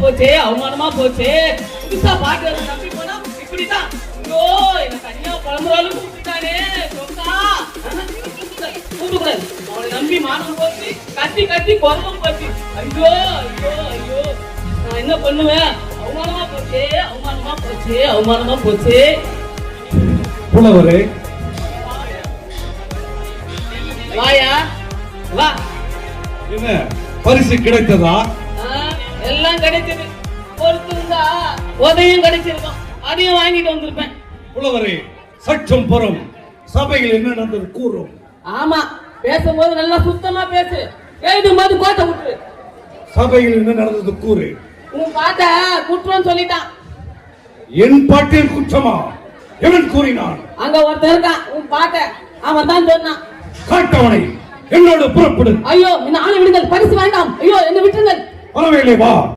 போச்சே, அவமானமா போச்சே. புதுசா பாட்டு நம்பி போனா இப்படிதான். ஐயோ என்ன தனியா புலம்புறாலும் கூப்பிட்டானே சொக்கா. கூப்பிடக்கூடாது. அவனை நம்பி மானம் போச்சு, கத்தி கத்தி குரலும் போச்சு. ஐயோ ஐயோ ஐயோ நான் என்ன பண்ணுவேன்? அவமானமா போச்சே, அவமானமா போச்சே, அவமானமா போச்சே. புலவரே, வாயா வா. என்ன பரிசு கிடைத்ததா? எல்லாம் கிடைச்சது. பொறுத்திருந்தா உதவியும் கிடைச்சிருக்கும், அதையும் வாங்கிட்டு வந்திருப்பேன். புலவரே, சற்றும் புறம் சபையில் என்ன நடந்தது கூறும். ஆமா, பேசும்போது நல்லா சுத்தமா பேசு, எழுதும் போது கோட்டை விட்டுரு. சபையில் என்ன நடந்தது கூறு. உன் பாட்ட குற்றம் சொல்லிட்டான். என் பாட்டில் குற்றமா? எவன் கூறினான்? அங்க ஒருத்தர் இருக்கான், உன் பாட்ட அவன் தான் சொன்னான். காட்டவனை என்னோடு புறப்படு. ஐயோ என்ன ஆளை விடுங்கள், பரிசு வேண்டாம். ஐயோ என்ன விட்டுருங்கள். வரவேலை வா.